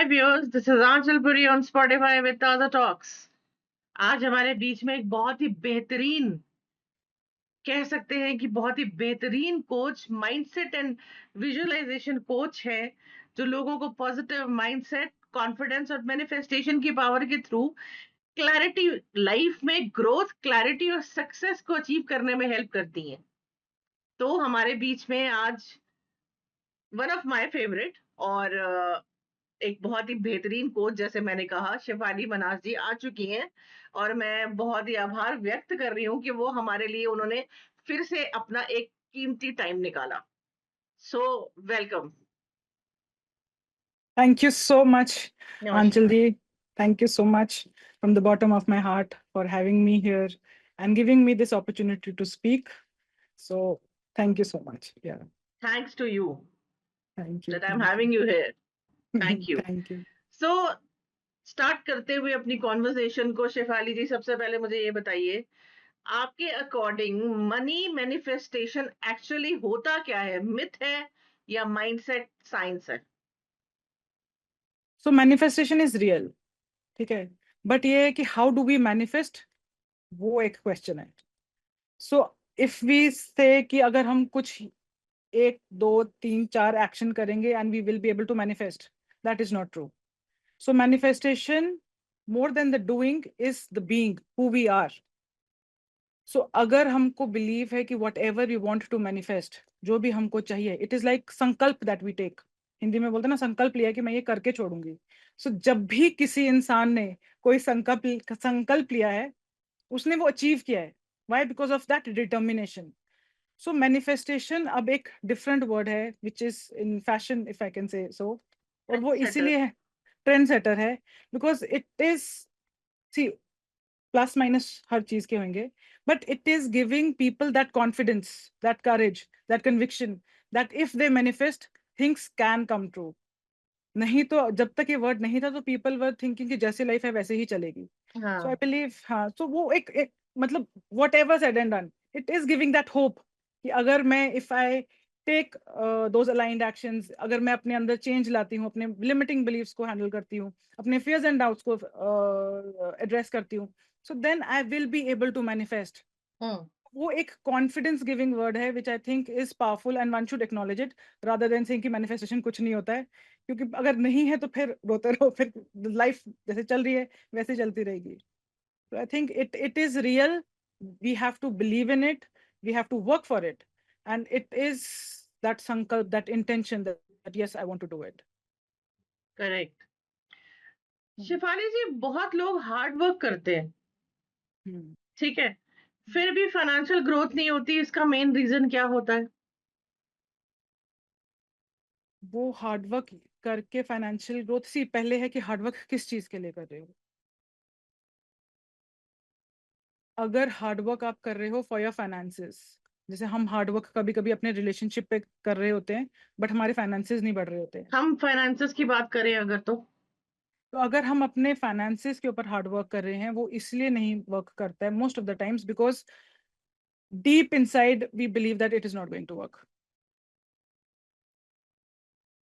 Hi viewers, this is Anchal Puri on Spotify with Taza Talks. आज हमारे बीच में एक बहुत ही बेहतरीन, कह सकते हैं कि बहुत ही बेहतरीन coach, mindset and visualisation coach है, जो लोगों को पॉजिटिव माइंडसेट, कॉन्फिडेंस और मैनिफेस्टेशन की पावर के थ्रू क्लैरिटी, लाइफ में ग्रोथ, क्लैरिटी और सक्सेस को अचीव करने में हेल्प करती हैं। तो हमारे बीच में आज वन ऑफ माय फेवरेट और एक बहुत ही बेहतरीन कोच, जैसे मैंने कहा, शिफाली मनास जी आ चुकी हैं और मैं बहुत ही आभार व्यक्त कर रही हूँ कि वो हमारे लिए उन्होंने फिर से अपना एक कीमती टाइम निकाला। So welcome. Thank you so much, नमस्कार। Anjalji. Thank you so much from the bottom of my heart for having me here and giving me this opportunity to speak. So thank you so much. Yeah, thanks to you thank you. That I am Thank you. Having you here. Thank you. Thank you. So start करते हुए अपनी conversation को, शेफाली जी, सबसे पहले मुझे ये बताइए, आपके अकॉर्डिंग मनी मैनिफेस्टेशन एक्चुअली होता क्या है? मिथ है या माइंडसेट साइंस है? So manifestation is real. ठीक है. But ये है कि how do we manifest? वो एक question है. So if we say कि अगर हम कुछ 1 2 3 4 एक्शन करेंगे and we will be able to manifest, that is not true. So manifestation, more than the doing, is the being who we are. So अगर हमको believe है कि whatever we want to manifest, जो भी हमको चाहिए, it is like संकल्प that we take. Hindi में बोलते हैं ना, संकल्प लिया कि मैं ये करके छोड़ूंगी. So जब भी किसी इंसान ने कोई संकल्प लिया है, उसने वो अचीव किया है. Why? Because of that determination. So manifestation अब एक different word है, which is in fashion, if I can say so. और वो सेटर। इसीलिए है, ट्रेंड सेटर है, because it is, see, plus minus हर चीज के होंगे, but it is giving people that confidence, that courage, that conviction, that if they manifest, things can come true. नहीं तो जब तक ये वर्ड नहीं था तो people were thinking कि जैसे लाइफ है वैसे ही चलेगी. So I हाँ। believe, हाँ, so वो एक मतलब whatever said and done, it is giving that hope कि अगर मैं, if I take those aligned actions, अगर मैं अपने अंदर चेंज लाती हूँ, अपने limiting beliefs को हैंडल करती हूँ, अपने fears and doubts को एड्रेस करती हूँ, so then I will be able to manifest. हम्म। वो एक कॉन्फिडेंस गिविंग वर्ड है, which I think is powerful and one should acknowledge it, rather than saying कि मैनिफेस्टेशन कुछ नहीं होता है, क्योंकि अगर नहीं है तो फिर रोते रहो, फिर लाइफ जैसे चल रही है वैसे चलती रहेगी. So I think it is real. We have to believe in it. We have to work for it, and it is that sankalp, that intention that yes, I want to do it. Correct. Hmm. Shifali ji, बहुत लोग hard work करते हैं, Hmm. ठीक है, फिर भी financial growth नहीं होती। इसका मेन रीजन क्या होता है? वो हार्डवर्क करके फाइनेंशियल ग्रोथ, सी, पहले है कि हार्डवर्क किस चीज के लिए कर रहे हो. अगर हार्डवर्क आप कर रहे हो फॉर योर फाइनेंसेस, जैसे हम हार्डवर्क कभी कभी अपने रिलेशनशिप पे कर रहे होते हैं, बट हमारे फाइनेंसेस नहीं बढ़ रहे होते हैं. हम फाइनेंसेस की बात करें अगर, तो अगर हम अपने फाइनेंसेस के ऊपर हार्डवर्क कर रहे हैं, वो इसलिए नहीं वर्क करता है most of the times, because deep inside we believe that it is not going to work.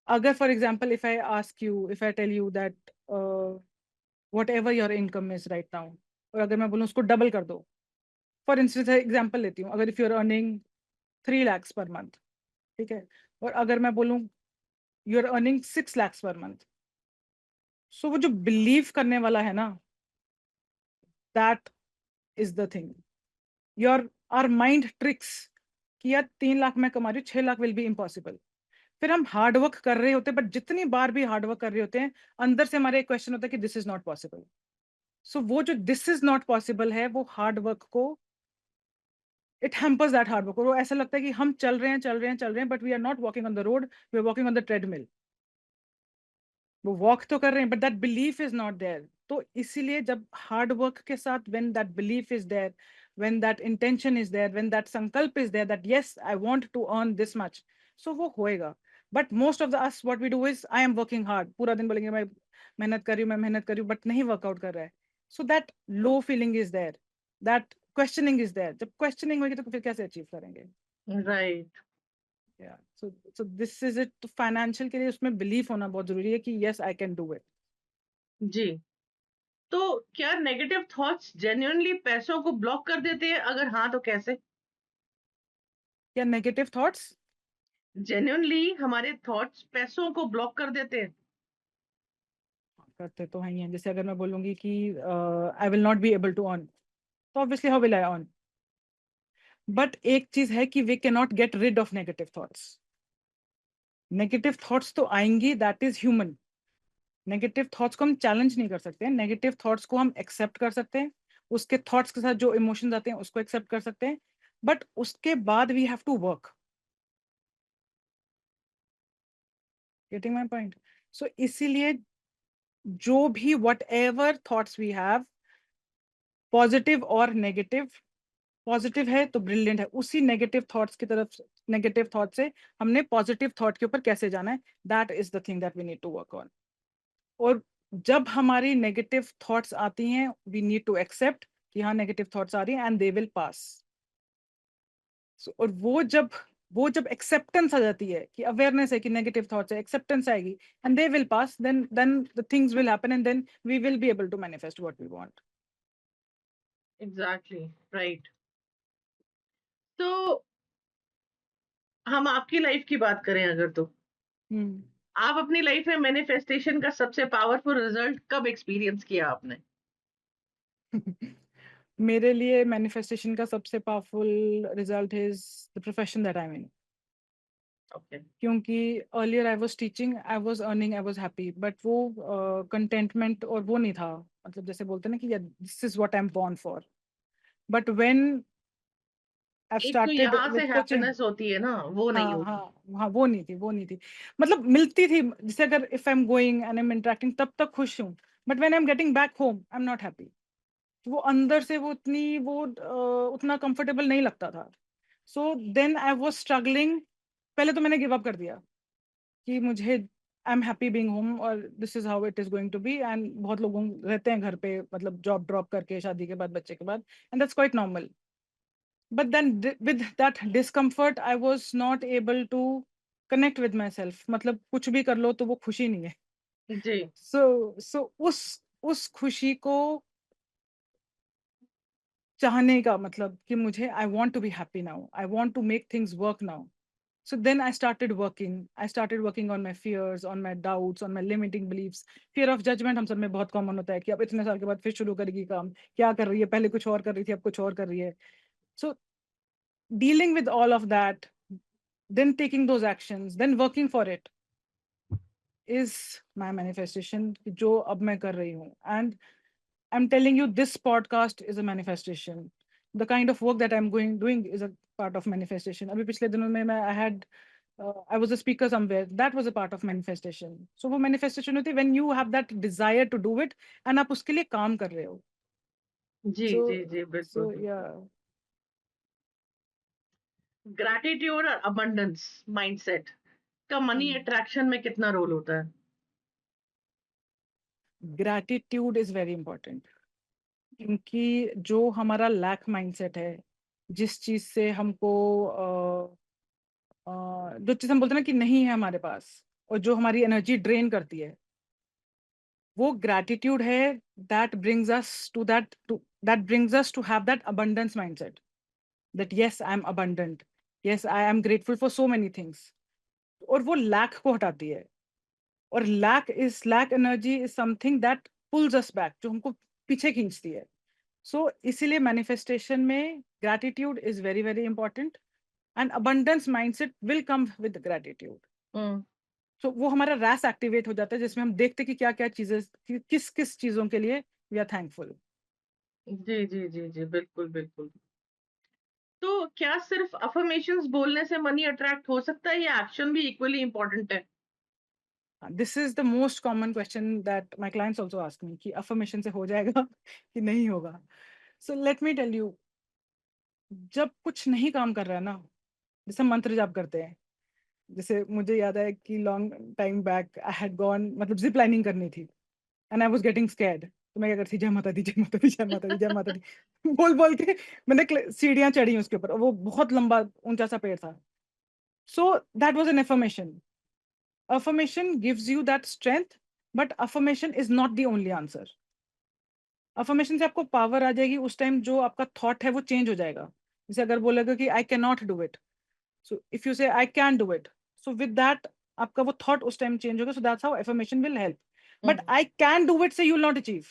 अगर for example, if I ask you, if I tell you that whatever your income is right now, और अगर मैं बोलूँ उसको double कर दो, for instance example लेती हूँ, अगर if you are earning 3 lakhs per month, ठीक है, और अगर मैं बोलूँ you are earning 6 lakhs per month, so वो जो बिलीव करने वाला है ना, that is the thing. Your, our mind tricks कि यार 3 लाख मैं कमा रही हूँ, 6 लाख विल बी इम्पॉसिबल. फिर हम हार्डवर्क कर रहे होते हैं, बट जितनी बार भी हार्डवर्क कर रहे होते हैं, अंदर से हमारे एक क्वेश्चन होता है कि दिस इज नॉट पॉसिबल. सो वो जो दिस इज नॉट पॉसिबल है, वो हार्डवर्क को, इट हैम्पर्स दैट हार्डवर्क. वो ऐसा लगता है कि हम चल रहे हैं चल रहे हैं चल रहे हैं, but we are not walking on the road, we are walking on the treadmill. वो वॉक तो कर रहे हैं, but that belief is not there. तो इसीलिए जब हार्ड वर्क के साथ, when that belief is there, when that intention is there, when that संकल्प is there, that yes I want to earn this much, so वो होएगा. But most of the us what we do is, I am working hard, पूरा दिन बोलेंगे मैं मेहनत कर रही हूँ, मैं मेहनत कर रही हूँ, बट नहीं वर्कआउट कर रहा है. So that low feeling is there, that questioning is there. जब क्वेश्चनिंग होगी तो फिर कैसे अचीव करेंगे. Right. Yeah, so this is it. तो फाइनेंशियल के लिए उसमें बिलीफ होना बहुत जरूरी है कि yes I can do it. जी। तो क्या नेगेटिव थॉट्स जेन्युइनली पैसों को ब्लॉक कर देते हैं? अगर हाँ, तो कैसे? या नेगेटिव थॉट्स जेन्युइनली हमारे थॉट्स पैसों को ब्लॉक कर देते हैं? करते तो हैं ही हैं। जैसे अगर मैं बोलूंगी कि I will not be able to earn, तो obviously how will I earn? But एक चीज है कि we can not get rid of negative thoughts. Negative thoughts तो आएंगी, that is human. Negative thoughts को हम चैलेंज नहीं कर सकते हैं, नेगेटिव थॉट्स को हम एक्सेप्ट कर सकते हैं, उसके थॉट्स के साथ जो इमोशंस आते हैं उसको एक्सेप्ट कर सकते हैं, बट उसके बाद we have to work. Getting my point? So इसीलिए जो भी whatever thoughts we have, positive और नेगेटिव, पॉजिटिव है तो ब्रिलियंट है, उसी नेगेटिव थॉट्स की तरफ, नेगेटिव थॉट से हमने पॉजिटिव थॉट के ऊपर कैसे जाना है, that is the thing that we need to work on. और जब हमारी नेगेटिव थॉट्स आती हैं, वी नीड टू एक्सेप्ट कि हाँ नेगेटिव थॉट्स आ रही हैं एंड दे विल पास। और वो जब एक्सेप्टेंस आ जाती है कि अवेयरनेस है कि नेगेटिव थॉट्स है, एक्सेप्टेंस आएगी and they will pass, then the things will happen and then we will be able to manifest what we want. Exactly, right. तो हम आपकी लाइफ की बात करें अगर, तो हम्म। आप अपनी लाइफ में मैनिफेस्टेशन का सबसे पावरफुल रिजल्ट कब एक्सपीरियंस किया आपने? मेरे लिए मैनिफेस्टेशन का सबसे powerful result is the profession that I am in. Okay. क्योंकि earlier I was teaching, I was earning, I was happy, but वो कंटेंटमेंट और वो नहीं था। मतलब जैसे बोलते हैं ना कि this is what I am born for, but when I एक तो स्टार्टेड यहाँ से विद कोचिंग। हैप्पीनेस होती है ना, वो नहीं हाँ हाँ होती। हाँ, वो नहीं थी, वो नहीं थी। मतलब मिलती थी, जैसे अगर if I am going and I am interacting तब तक खुश हूँ, but when I am getting back home I am not happy. वो अंदर से वो उतनी वो उतना कंफर्टेबल नहीं लगता था। So then I was struggling. पहले तो मैंने गिव अप कर दिया कि मुझे, I am happy being home और this is how it is going to be. And बहुत लोग रहते हैं घर पे, मतलब जॉब ड्रॉप करके शादी के बाद, बच्चे के बाद, and that's quite normal. But then with that discomfort I was not able to connect with myself. मतलब कुछ भी कर लो तो वो खुशी नहीं है। जी। सो उस खुशी को चाहने का मतलब कि मुझे, I want to be happy now, I want to make things work now. So then I started working. I started working on my fears, on my doubts, on my limiting beliefs. Fear of judgment हम सब में बहुत common होता है कि अब इतने साल के बाद फिर शुरू करेगी काम, क्या कर रही है, पहले कुछ और कर रही थी अब कुछ और कर रही है। So dealing with all of that, then taking those actions, then working for it is my manifestation जो अब मैं कर रही हूँ। And I'm telling you, this podcast is a manifestation. The kind of work that I'm doing is a part of manifestation. अभी पिछले दिनों में मैं I was a speaker somewhere. That was a part of manifestation. So वो manifestation होती है when you have that desire to do it and आप उसके लिए काम कर रहे हो. जी, So जी, जी, बिल्कुल, so बिल्कुल। yeah, ग्रैटिट्यूड और अबंडेंस माइंडसेट का मनी hmm. अट्रैक्शन में कितना रोल होता है? Gratitude is very important. क्योंकि जो हमारा lack mindset है, जिस चीज से हमको जो चीज हम बोलते हैं ना कि नहीं है हमारे पास, और जो हमारी एनर्जी ड्रेन करती है, वो ग्रैटिट्यूड है। That brings us to have that abundance mindset, that yes I am abundant, yes I am grateful for so many things. और वो लैक को हटाती है। और lack energy is something that pulls us back, जो हमको पीछे खींचती है। सो इसीलिए मैनिफेस्टेशन में gratitude is very very important, and abundance mindset will come with gratitude. Hmm. तो वो हमारा रैस एक्टिवेट हो जाता है, जिसमें हम देखते हैं कि क्या क्या चीजें, किस किस चीजों के लिए वी आर थैंकफुल। जी, जी, जी, जी, बिल्कुल, बिल्कुल। तो क्या सिर्फ अफर्मेशंस बोलने से मनी अट्रैक्ट हो सकता है, या एक्शन भी इक्वली इम्पोर्टेंट है? This is the most common question that my clients also ask me कि अफर्मेशन से हो जाएगा कि नहीं होगा। So let me tell you, जब कुछ नहीं काम कर रहा है ना, जैसे मंत्र जाप करते हैं। जैसे मुझे याद है कि long time back I had gone, मतलब जिप लाइनिंग करनी थी and I was getting scared. तो मैं क्या करती, जय माता दी, जय माता दी, जय माता दी, जय माता दी बोल बोल के मैंने सीढ़ियां चढ़ी उसके ऊपर, और वो बहुत लंबा ऊंचा सा पेड़ था। So that was an affirmation. Affirmation gives you that strength but affirmation is not the only answer. Affirmation से आपको पावर आ जाएगी, उस टाइम जो आपका थॉट है वो चेंज हो जाएगा. जैसे अगर बोलेगा कि I can not do it, so if you say I can do it, so with that आपका वो थॉट उस टाइम चेंज होगा. So that's how affirmation will help. But I can do it say you will not achieve.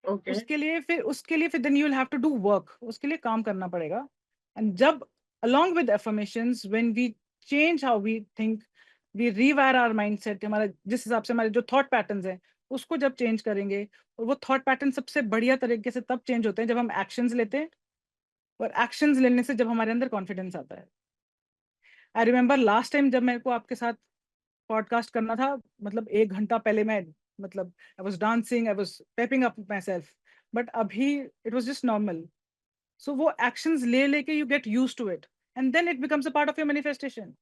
Okay. उसके लिए फिर then you will have to do work. उसके लिए काम करना पड़ेगा. एंड जब along with affirmations, when we change how we think, we rewire our mindset, हमारा जिस हिसाब से हमारे जो थॉट पैटर्न्स हैं उसको जब चेंज करेंगे, और वो थॉट पैटर्न सबसे बढ़िया तरीके से तब चेंज होते हैं जब हम एक्शंस लेते हैं, और एक्शंस लेने से जब हमारे अंदर कॉन्फिडेंस आता है. आई रिमेम्बर लास्ट टाइम जब मेरे को आपके साथ पॉडकास्ट करना था, मतलब 1 घंटा पहले मैं, मतलब I was dancing, I was pepping up myself. But अभी it was just normal. So वो एक्शंस ले लेके you get used to it, and then it becomes a part of your manifestation.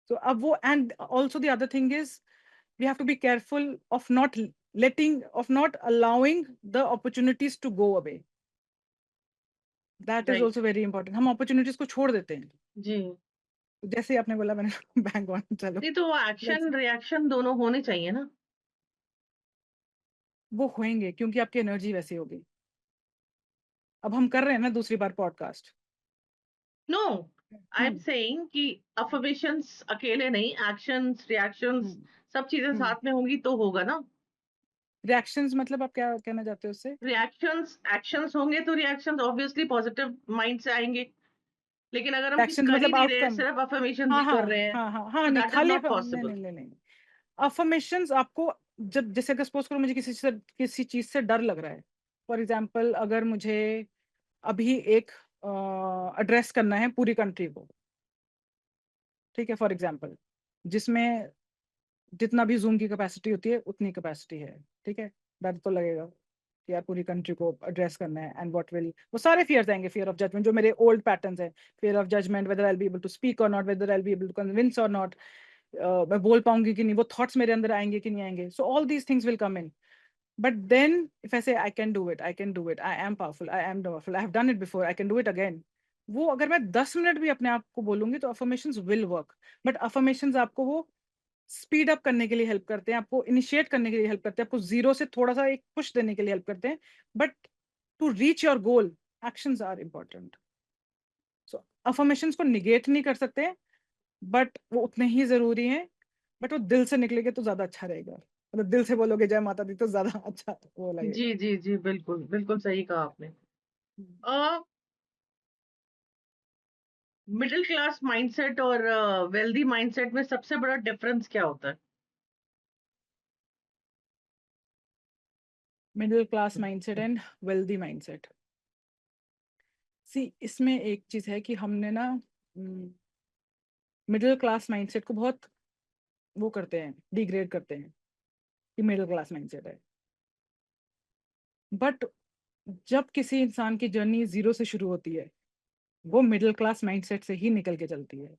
So अब वो, and also the other thing is we have to be careful of not allowing the opportunities to go away. That is right. also very important. हम opportunities को छोड़ देते हैं. जी. जैसे ही आपने बोला मैंने बैंक ऑन, चलो नहीं, तो वो let's, एक्शन रिएक्शन दोनों होने चाहिए ना. वो होंगे क्योंकि आपकी एनर्जी वैसी होगी. अब हम कर रहे हैं ना दूसरी बार podcast. No, I am hmm. Saying कि अफर्मेशंस अकेले नहीं, एक्शंस रिएक्शंस सब चीजें हम्म. साथ में होंगी तो होगा ना. रिएक्शंस मतलब आप क्या कहना चाहते हो उससे? रिएक्शंस एक्शंस होंगे तो रिएक्शंस ऑब्वियसली पॉजिटिव माइंड से आएंगे. लेकिन अगर हम कुछ रिएक्शंस कर ही मतलब नहीं रहे, आउटकम. सिर्फ अफर्मेशंस हाँ ही हाँ कर रहे हैं, हाँ हाँ हाँ, तो नहीं दैट इज खाली नॉट नहीं पॉसिबल. नहीं नहीं नहीं. अफर्मेशंस आपको, जब जैसे अगर सपोज करो मुझे किसी चीज से डर लग रहा है. फॉर एग्जाम्पल अगर मुझे अभी एक एड्रेस करना है पूरी कंट्री को, ठीक है, फॉर एग्जाम्पल, जिसमें जितना भी जूम की कैपेसिटी होती है उतनी कैपेसिटी है, ठीक है. डर तो लगेगा कि यार पूरी कंट्री को एड्रेस करना है, एंड व्हाट विल, वो सारे फियर्स आएंगे. फियर ऑफ जजमेंट जो मेरे ओल्ड पैटर्न्स है, fear of judgement, whether I will be able to speak और not, whether I will be able to convince और नॉट, मैं बोल पाऊंगी कि नहीं, वो थॉट्स मेरे अंदर आएंगे कि नहीं आएंगे. So all these things will come in. But then if I say I can do it, I can do it, I am powerful, I am powerful, I have done it before, I can do it again, वो अगर मैं 10 minute भी अपने आप को बोलूंगी तो affirmations will work. But affirmations आपको वो स्पीड अप करने के लिए हेल्प करते हैं, आपको इनिशिएट करने के लिए हेल्प करते हैं, आपको जीरो से थोड़ा सा एक पुश देने के लिए हेल्प करते हैं. But to reach your goal, actions are important. So affirmations को निगेट नहीं कर सकते, बट वो उतने ही जरूरी हैं. बट वो दिल से निकलेंगे तो ज्यादा अच्छा रहेगा. मतलब दिल से बोलोगे जय माता दी तो ज्यादा अच्छा वो जी लगेगा. जी जी, बिल्कुल बिल्कुल सही कहा आपने. मिडिल क्लास माइंडसेट और वेल्दी माइंडसेट में सबसे बड़ा डिफरेंस क्या होता है? Middle class mindset and wealthy mindset. See इसमें एक चीज है कि हमने ना मिडिल क्लास माइंडसेट को बहुत वो करते हैं, डिग्रेड करते हैं कि मिडिल क्लास माइंडसेट है. बट जब किसी इंसान की जर्नी जीरो से शुरू होती है, वो मिडिल क्लास माइंडसेट से ही निकल के चलती है.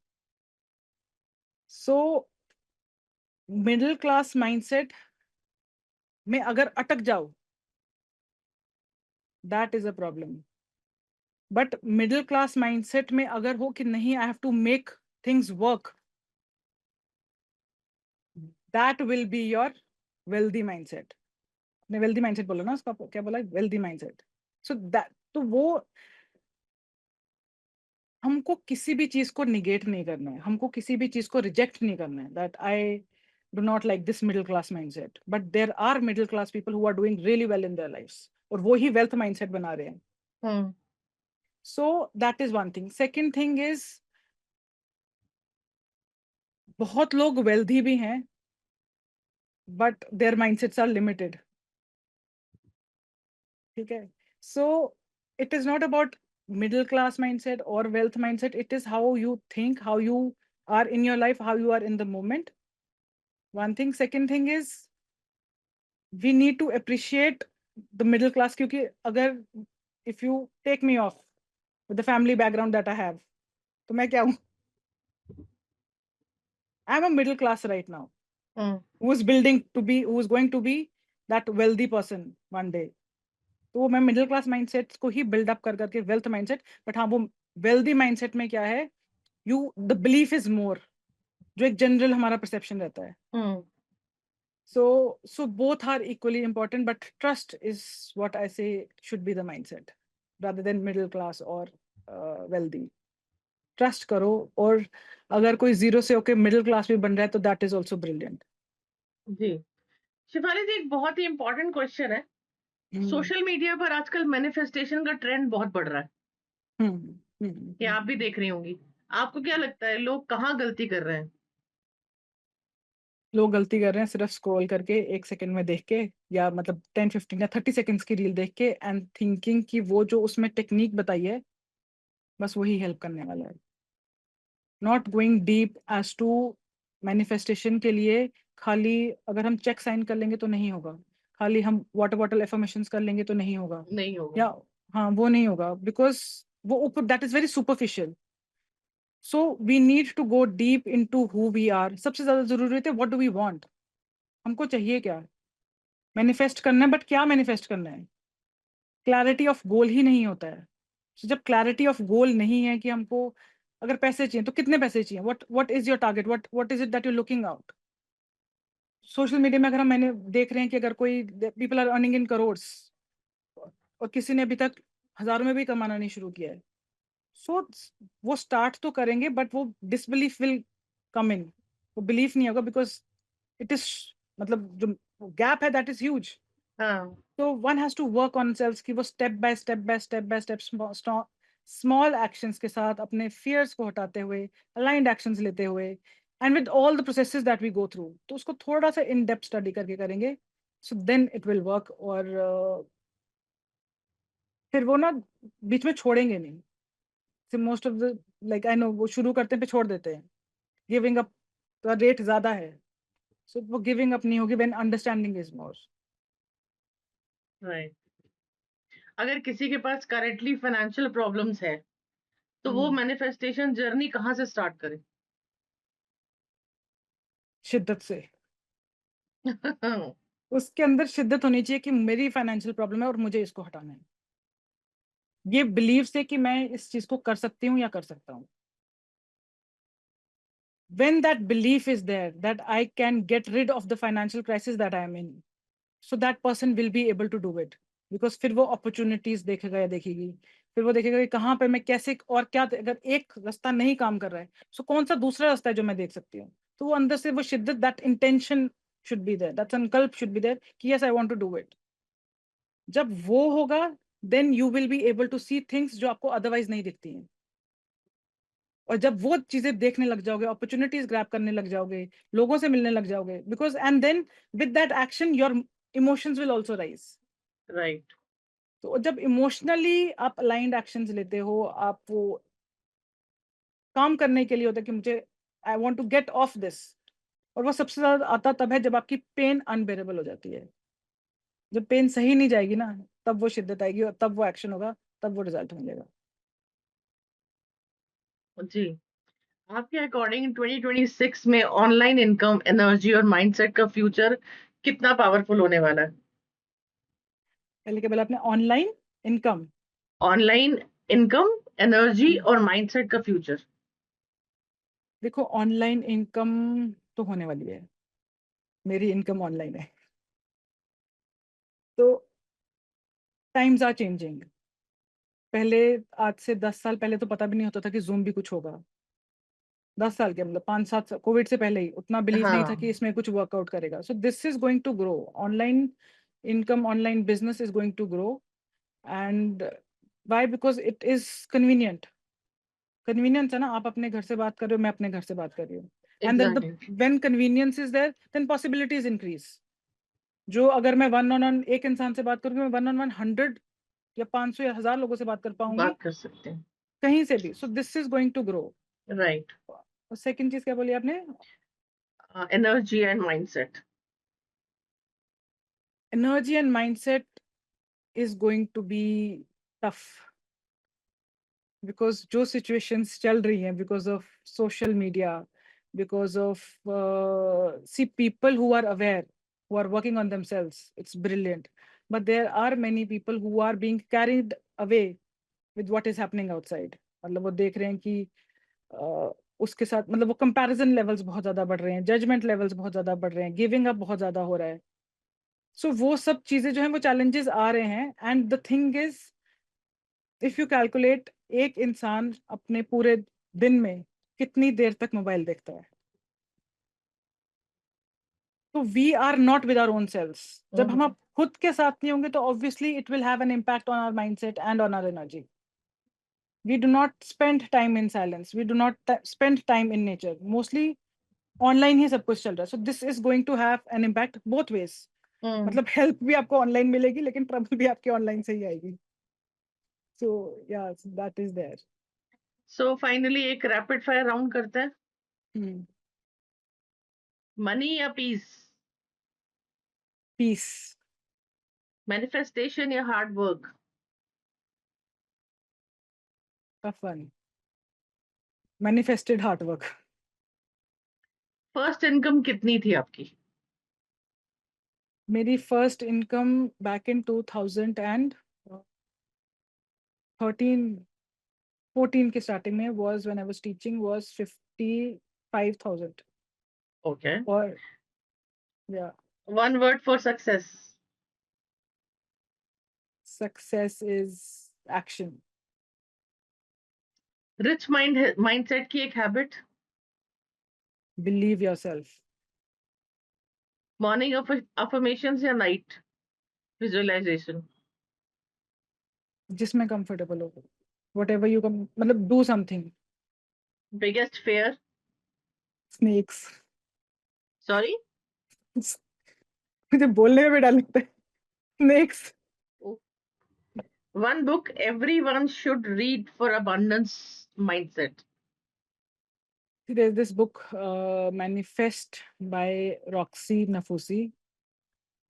सो मिडिल क्लास माइंडसेट में अगर अटक जाओ, that is a problem. But middle class mindset में अगर हो कि नहीं, I have to make things work, that will be your wealthy mindset. ने वेल्दी माइंडसेट बोला ना, उसका क्या बोला, वेल्दी माइंडसेट. सो दैट, तो वो हमको किसी भी चीज को निगेट नहीं करना है, हमको किसी भी चीज को रिजेक्ट नहीं करना है. That I do not like this middle class mindset, but there are middle class people who are doing really well in their lives, और वो ही वेल्थ माइंडसेट बना रहे हैं. Hmm. So that is one thing. Second thing is, बहुत लोग wealthy भी हैं but their mindsets are limited, ठीक है. So it is not about middle class mindset और wealth mindset, it is how you think, how you are in your life, how you are in the moment. One thing. Second thing is we need to appreciate the middle class, क्योंकि अगर if you take me off with the family background that I have, तो मैं क्या हूँ? I'm a middle class right now, hmm. who is going to be that wealthy person one day. तो मैं middle class mindset को ही build up कर करके wealth mindset. But हाँ, वो वेल्दी माइंडसेट में क्या है, द बिलीफ इज मोर, जो एक जनरल हमारा परसेप्शन रहता है. हम्म. So both are equally important, but trust is what I say should be the mindset rather than middle class or wealthy. Trust करो, और अगर कोई जीरो से होके मिडिल क्लास भी बन रहा है तो दैट इज ऑल्सो ब्रिलियंट. जी। शिफाली जी, एक बहुत ही इंपॉर्टेंट क्वेश्चन है। सोशल मीडिया पर आजकल मैनिफेस्टेशन का ट्रेंड बहुत बढ़ रहा है, ये आप भी देख रही होंगी। आपको क्या लगता है, लोग कहाँ गलती कर रहे हैं? लोग गलती कर रहे हैं सिर्फ स्क्रॉल करके 1 सेकंड में देख के, या मतलब 10, 15 या 30 सेकंड्स की रील देख के, एंड थिंकिंग कि वो जो उसमें टेक्निक बताई है बस वही हेल्प करने वाला है. Not going deep as to manifestation के लिए. खाली अगर हम चेक साइन कर लेंगे तो नहीं होगा, खाली हम वाटर बॉटल एफर्मेशंस कर लेंगे तो नहीं होगा, नहीं होगा। या हाँ वो नहीं होगा, बिकॉज वो ऊपर that is very superficial. So we need to go deep into who we are. सबसे ज्यादा जरूरी होता है व्हाट डू वी वांट, हमको चाहिए क्या. मैनिफेस्ट करना है, बट क्या मैनिफेस्ट करना है. क्लैरिटी ऑफ गोल ही नहीं होता है. So, जब क्लैरिटी ऑफ गोल नहीं है कि हमको अगर पैसे चाहिए तो कितने पैसे चाहिए, what is your target, what is it that you looking out. Social media में अगर हम मैंने देख रहे हैं कि अगर कोई people are earning in crores और किसी ने अभी तक हजारों में भी कमाना नहीं शुरू किया है, सो वो स्टार्ट तो करेंगे बट वो डिसबिलीफ विल कम इन. वो बिलीफ नहीं होगा बिकॉज इट इज, मतलब जो गैप है दैट इज ह्यूज. हाँ। तो one has to work on self कि वो स्टेप स्मॉल एक्शंस के साथ अपने फियर्स को हटाते हुए, अलाइंड एक्शंस लेते हुए, and with all the processes that we go through, तो उसको थोड़ा सा इन डेप्थ स्टडी करके करेंगे, so then it will work. और फिर वो ना बीच में छोड़ेंगे नहीं. Most of the like I know वो शुरू करते हैं पे छोड़ देते हैं, गिविंग अप का रेट ज्यादा है. सो वो गिविंग अप नहीं होगी when understanding is more. Right. अगर किसी के पास करेंटली फाइनेंशियल प्रॉब्लम्स है, तो वो मैनिफेस्टेशन जर्नी कहाँ से स्टार्ट करे? शिद्दत से. उसके अंदर शिद्दत होनी चाहिए कि मेरी फाइनेंशियल प्रॉब्लम है और मुझे इसको हटाना है. ये बिलीव से कि मैं इस चीज को कर सकती हूँ या कर सकता हूँ. when that belief is there that I can get rid of the financial crisis that I am in, so that person will be able to do it. because फिर वो opportunities देखेगा या देखेगी, फिर वो देखेगा कि कहाँ पे मैं कैसे और क्या, अगर एक रास्ता नहीं काम कर रहा है so कौन सा दूसरा रास्ता है जो मैं देख सकती हूँ. तो वो अंदर से वो शिद्दत, that intention should be there, that संकल्प should be there कि yes I want to do it. जब वो होगा then you will be able to see things जो आपको otherwise नहीं दिखती हैं. और जब वो चीजें देखने लग जाओगे, अपॉर्चुनिटीज ग्रैब करने लग जाओगे, लोगों से मिलने लग जाओगे, because and then with that action your emotions will also rise. Right. तो जब इमोशनली आप अलाइंड एक्शंस लेते हो, आप वो काम करने के लिए होता है कि मुझे I want to get off this. और वो सबसे ज्यादा आता तब है जब आपकी पेन अनबेरेबल हो जाती है. जब पेन सही नहीं जाएगी ना, तब वो शिद्दत आएगी और तब वो एक्शन होगा, तब वो रिजल्ट मिलेगा. जी। आपके अकॉर्डिंग 2026 में ऑनलाइन इनकम, एनर्जी और माइंडसेट का फ्यूचर कितना पावरफुल होने वाला है? पहले क्या बोला आपने, online income? Online income, energy और माइंडसेट का फ्यूचर। देखो ऑनलाइन इनकम तो होने वाली है, मेरी इनकम ऑनलाइन है. तो टाइम्स आर चेंजिंग. पहले, आज से 10 साल पहले तो पता भी नहीं होता था कि जूम भी कुछ होगा. 10 साल के मतलब 5-7 कोविड से पहले ही उतना बिलीव नहीं था कि हाँ। इसमें कुछ वर्कआउट करेगा. So this is going to grow. Online income, online business is going to grow. And why? Because it is convenient. Convenience है ना, आप अपने घर से बात कर रहे हो, मैं अपने घर से बात कर रही हूँ. And then the exactly. When convenience is there then possibilities increase. जो अगर मैं वन ऑन वन एक इंसान से बात करूंगी, मैं वन ऑन वन 100 या 500 या 1000 लोगों से बात कर पाऊंगी, बात कर सकते हैं। कहीं से भी. So this is going to grow. Right. और सेकंड चीज क्या बोली आपने? Energy and mindset. Energy and mindset is going to be tough. Because जो सिचुएशंस चल रही हैं, because of social media, because of see people who are aware, who are working on themselves, it's brilliant. But there are many people who are being carried away with what is happening outside. मतलब वो देख रहे हैं कि उसके साथ मतलब वो कंपैरिजन लेवल्स बहुत ज्यादा बढ़ रहे हैं, जजमेंट लेवल्स बहुत ज्यादा बढ़ रहे हैं, गिविंग अप बहुत ज्यादा हो रहा है। सो वो सब चीजें जो है वो चैलेंजेस आ रहे हैं। And the thing is, if you calculate एक इंसान अपने पूरे दिन में कितनी देर तक मोबाइल देखता है, तो we are not with our own selves. जब हम अब खुद के साथ नहीं होंगे तो obviously it will have an impact on our mindset and on our energy. We do not spend time in silence, we do not spend time in nature, mostly online ही सब कुछ चल रहा है। So this is going to have an impact both ways। मतलब help भी आपको online मिलेगी लेकिन ट्रबल भी आपके ऑनलाइन से ही आएगी। So yeah, so that is there। So finally एक रैपिड फायर राउंड करते हैं। hmm. मनी या पीस? Peace। मैनिफेस्टेशन या hard work? tough one। manifested hard work। First income कितनी थी आपकी? मेरी फर्स्ट इनकम बैक इन 2013 14 के स्टार्टिंग में was when I was teaching was 55,000। Okay. और yeah, one word for success? success is action। Rich mindset की एक habit? believe yourself। Morning affirmations या नाइट विजुअलाइजेशन? जिसमें कंफर्टेबल हो, whatever you can, मतलब do something। Biggest fear? snakes। Sorry? मुझे बोलने में भी डर लगता है। snakes। One book everyone should read for abundance mindset? there's this book manifest by Roxy Nafusi।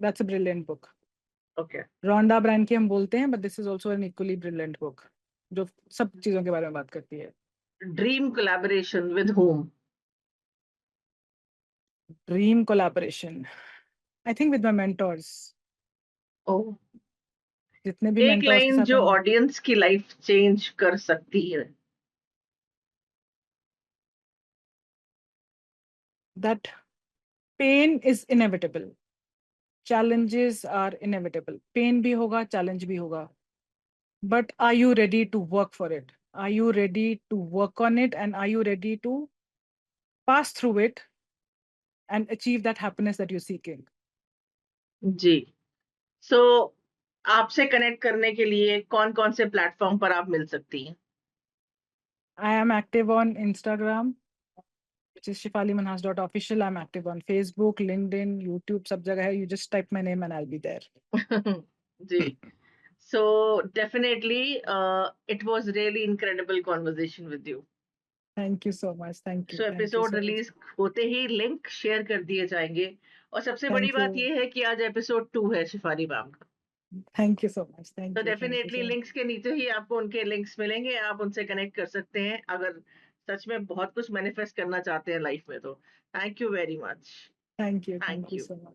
that's a brilliant book। Okay. Rhonda Brand की हम बोलते हैं, but this is also an equally brilliant book जो सब चीजों के बारे में बात करती है। Dream collaboration with whom? dream collaboration, I think with my mentors। ओह। जितने भी एक mentors के लाइन साथ जो हम, ऑडियंस की लाइफ चेंज कर सकती है? that pain is inevitable, challenges are inevitable। pain भी होगा, challenge भी होगा, but are you ready to work for it? Are you ready to work on it? And are you ready to pass through it and achieve that happiness that you're seeking? जी। सो आपसे connect करने के लिए कौन कौन से platform पर आप मिल सकती हैं? I am active on Instagram, which is shifalimanhas.official। I'm active on Facebook, LinkedIn, YouTube, सब जगह है। You just type my name and I'll be there। जी। So definitely it was really incredible conversation with you. Thank you so much। Thank you। So Thank you episode so much। Release होते ही link share कर दिए जाएंगे। और सबसे बड़ी Thank बात you। ये है कि आज एपिसोड 2 है शिफाली मैम का। Thank you so much। तो Thank you। Thank you definitely so much। Links के नीचे ही आपको उनके लिंक्स मिलेंगे, आप उनसे कनेक्ट कर सकते हैं अगर सच में बहुत कुछ मैनिफेस्ट करना चाहते हैं लाइफ में तो। Thank you very much. Thank you। Thank Thank you you. so much।